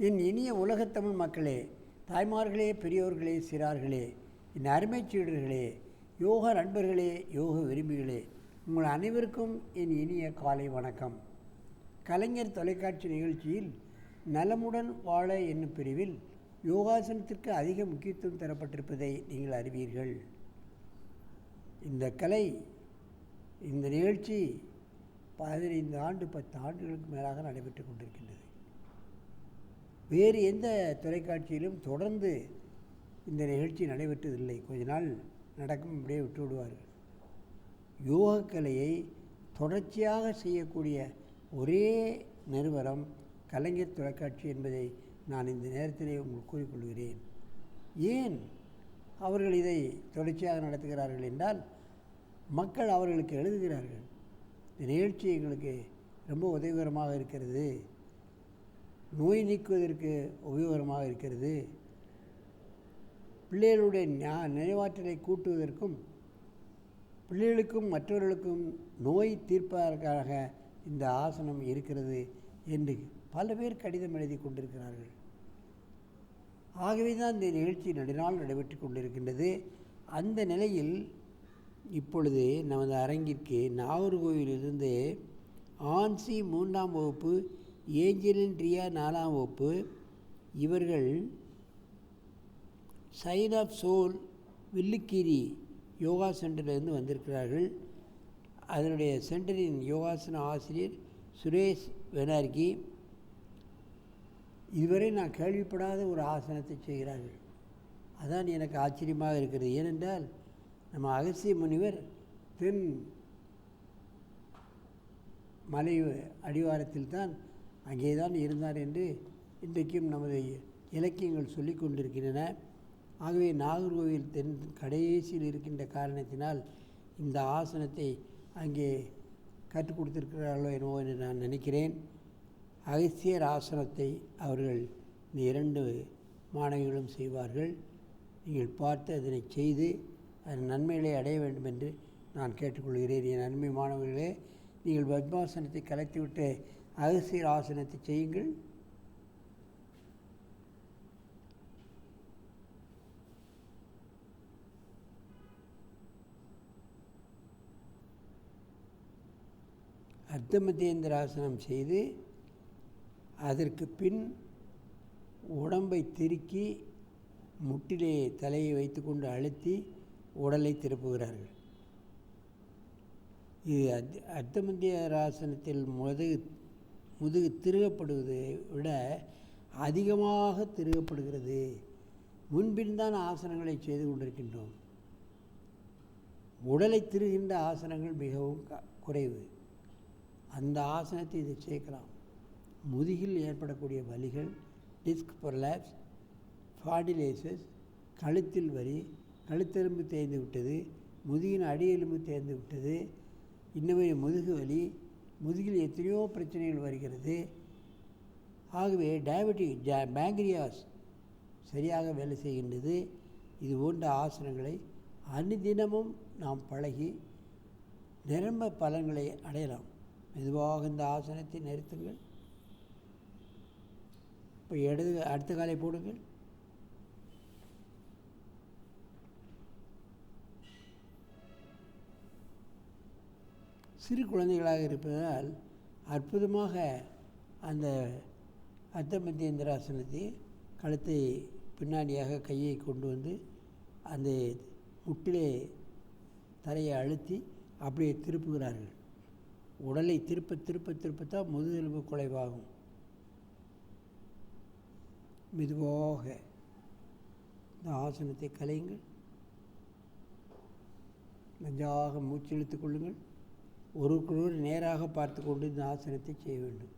என் இனிய உலகத்தமிழ் மக்களே, தாய்மார்களே, பெரியோர்களே, சிறார்களே, என் அருமைச் சீடர்களே, யோக நண்பர்களே, யோக விரும்பிகளே, உங்கள் அனைவருக்கும் என் இனிய காலை வணக்கம். கலைஞர் தொலைக்காட்சி நிகழ்ச்சியில் நலமுடன் வாழ என்னும் பிரிவில் யோகாசனத்திற்கு அதிக முக்கியத்துவம் தரப்பட்டிருப்பதை நீங்கள் அறிவீர்கள். இந்த கலை, இந்த நிகழ்ச்சி 15 ஆண்டு 10 ஆண்டுகளுக்கு மேலாக நடைபெற்று கொண்டிருக்கின்றது. வேறு எந்த தொலைக்காட்சியிலும் தொடர்ந்து இந்த நிகழ்ச்சி நடைபெற்றதில்லை. கொஞ்ச நாள் நடக்கும், அப்படியே விட்டு விடுவார்கள். யோகக்கலையை தொடர்ச்சியாக செய்யக்கூடிய ஒரே நிறுவனம் கலைஞர் தொலைக்காட்சி என்பதை நான் இந்த நேரத்திலே உங்களுக்கு கூறிக்கொள்கிறேன். ஏன் அவர்கள் இதை தொடர்ச்சியாக நடத்துகிறார்கள் என்றால், மக்கள் அவர்களுக்கு எழுதுகிறார்கள், இந்த நிகழ்ச்சி எங்களுக்கு ரொம்ப உதவிகரமாக இருக்கிறது, நோய் நீக்குவதற்கு உபயோகரமாக இருக்கிறது, பிள்ளைகளுடைய நினைவாற்றலை கூட்டுவதற்கும் பிள்ளைகளுக்கும் மற்றவர்களுக்கும் நோய் தீர்ப்பதற்காக இந்த ஆசனம் இருக்கிறது என்று பல பேர் கடிதம் எழுதி கொண்டிருக்கிறார்கள். ஆகவே தான் இந்த நிகழ்ச்சி நெடுநாள் நடைபெற்று கொண்டிருக்கின்றது. அந்த நிலையில் இப்பொழுது நமது அரங்கிற்கு நாகர்கோவிலிருந்து ஆன்சி 3ஆம் வகுப்பு, ஏஞ்சலின் ரியா 4ஆம் வகுப்பு, இவர்கள் சைன் ஆஃப் சோல் வில்லுக்கீரி யோகா சென்டரிலிருந்து வந்திருக்கிறார்கள். அதனுடைய சென்டரின் யோகாசன ஆசிரியர் சுரேஷ் வெனார்கி. இதுவரை நான் கேள்விப்படாத ஒரு ஆசனத்தை செய்கிறார்கள். அதான் எனக்கு ஆச்சரியமாக இருக்கிறது. ஏனென்றால் நம்ம அகஸ்திய முனிவர் தென் மலை அடிவாரத்தில் தான், அங்கே தான் இருந்தார் என்று இன்றைக்கும் நமது இலக்கியங்கள் சொல்லி கொண்டிருக்கின்றன. ஆகவே நாகர்கோவில் தென் கடைசியில் இருக்கின்ற காரணத்தினால் இந்த ஆசனத்தை அங்கே கற்றுக் கொடுத்திருக்கிறார்களோ என்னவோ என்று நான் நினைக்கிறேன். அகஸ்தியர் ஆசனத்தை அவர்கள் இந்த 2 மாணவிகளும் செய்வார்கள். நீங்கள் பார்த்து அதனை செய்து அதன் நன்மைகளை அடைய வேண்டும் என்று நான் கேட்டுக்கொள்கிறேன். என் நன்மை மாணவர்களே, நீங்கள் பத்மாசனத்தை கலைத்துவிட்டு அகஸ்தியர் ஆசனத்தை செய்யுங்கள். அர்த்தமத்தியேந்திர ஆசனம் செய்து அதற்கு பின் உடம்பை திருக்கி முட்டிலே தலையை வைத்துக்கொண்டு அழுத்தி உடலை திருப்புகிறார்கள். இது அர்த்தமத்தியாசனத்தில் முதுகு திருகப்படுவதை விட அதிகமாக திருகப்படுகிறது. முன்பின் தான் ஆசனங்களை செய்து கொண்டிருக்கின்றோம். உடலை திருகின்ற ஆசனங்கள் மிகவும் குறைவு. அந்த ஆசனத்தை இதை சேர்க்கலாம். முதுகில் ஏற்படக்கூடிய வலிகள், டிஸ்க் ப்ரொலாப்ஸ், ஸ்பாண்டிலைசிஸ், கழுத்தில் வலி, கழுத்தெலும்பு தேய்ந்து விட்டது, முதுகின் அடி எலும்பு தேய்ந்து விட்டது, இன்னுமே முதுகு வலி, முதுகில் எத்தனையோ பிரச்சனைகள் வருகிறது. ஆகவே டயபெட்டிக் பேங்க்ரியாஸ் சரியாக வேலை செய்கின்றது. இது போன்ற ஆசனங்களை அனுதினமும் நாம் பழகி நிரம்ப பலன்களை அடையலாம். மெதுவாக இந்த ஆசனத்தை நிறுத்துங்கள். இப்போ அடுத்த காலை போடுங்கள். சிறு குழந்தைகளாக இருப்பதால் அற்புதமாக அந்த அர்த்தமத்தியேந்திராசனத்தை கழுத்தை பின்னாடியாக கையை கொண்டு வந்து அந்த முட்டிலே தலையை அழுத்தி அப்படியே திருப்புகிறார்கள். உடலை திருப்ப திருப்ப திருப்பத்தான் முதுகெலும்பு குறைவாகும். மெதுவாக இந்த ஆசனத்தை கலையுங்கள். நன்றாக மூச்சு இழுத்துக் கொள்ளுங்கள். ஒருவருக்கொருவர் நேராக பார்த்து கொண்டு இந்த ஆசனத்தை செய்ய வேண்டும்.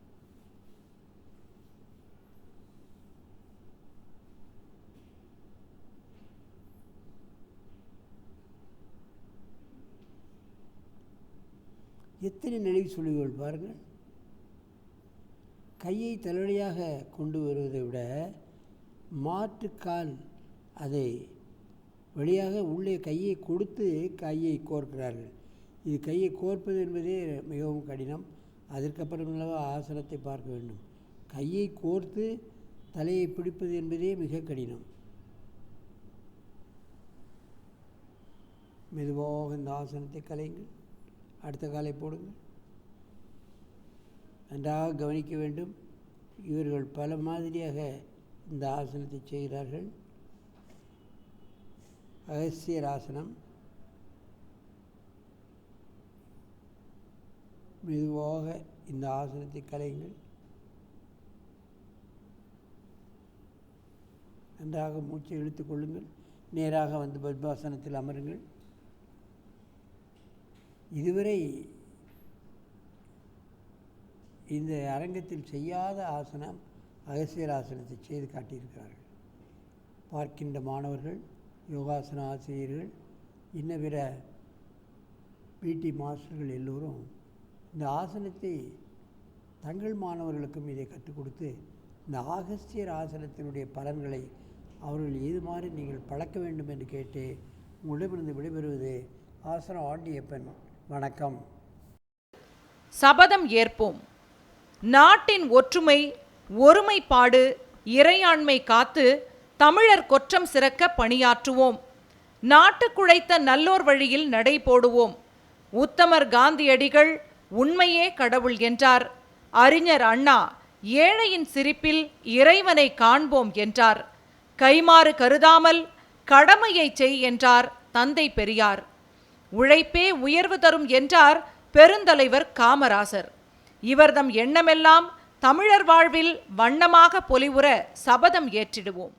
எத்தனை நெளிவு சுழிவுகள் பாருங்கள். கையை தலைவலியாக கொண்டு வருவதை விட மாற்றுக்கால் அதை வழியாக உள்ளே கையை கொடுத்து கையை கோர்க்கிறார்கள். இது கையை கோர்ப்பது என்பதே மிகவும் கடினம். அதற்கப்புறமேல ஆசனத்தை பார்க்க வேண்டும். கையை கோர்த்து தலையை பிடிப்பது என்பதே மிக கடினம். மெதுவாக இந்த ஆசனத்தை கலையுங்கள். அடுத்த காலை போடுங்கள். நன்றாக கவனிக்க வேண்டும். இவர்கள் பல மாதிரியாக இந்த ஆசனத்தை செய்கிறார்கள். அகஸ்தியர் ஆசனம். மெதுவாக இந்த ஆசனத்தை கலையுங்கள். நன்றாக மூச்சை இழுத்து கொள்ளுங்கள். நேராக வந்து பத்மாசனத்தில் அமருங்கள். இதுவரை இந்த அரங்கத்தில் செய்யாத ஆசனம் அகஸ்தியர் ஆசனத்தை செய்து காட்டியிருக்கிறார்கள். பார்க்கின்ற மாணவர்கள், யோகாசன ஆசிரியர்கள், இன்னவிர பிடி மாஸ்டர்கள் எல்லோரும் இந்த ஆசனத்தை தங்கள் மாணவர்களுக்கும் இதை கற்றுக் கொடுத்து இந்த அகஸ்தியர் ஆசனத்தினுடைய பலன்களை அவர்கள் ஏதுமாறு நீங்கள் பழக்க வேண்டும் என்று கேட்டு உங்களிடமிருந்து விடைபெறுவது ஆசனம் ஆண்டியப்பன். வணக்கம். சபதம் ஏற்போம். நாட்டின் ஒற்றுமை, ஒருமைப்பாடு, இறையாண்மை காத்து தமிழர் கொற்றம் சிறக்க பணியாற்றுவோம். நாட்டுக்குழைத்த நல்லோர் வழியில் நடை போடுவோம். உத்தமர் காந்தியடிகள் உண்மையே கடவுள் என்றார். அறிஞர் அண்ணா ஏழையின் சிரிப்பில் இறைவனை காண்போம் என்றார். கைமாறு கருதாமல் கடமையை செய் என்றார் தந்தை பெரியார். உழைப்பே உயர்வு தரும் என்றார் பெருந்தலைவர் காமராசர். இவர்தம் எண்ணமெல்லாம் தமிழர் வாழ்வில் வண்ணமாக பொலிவுற சபதம் ஏற்றிடுவோம்.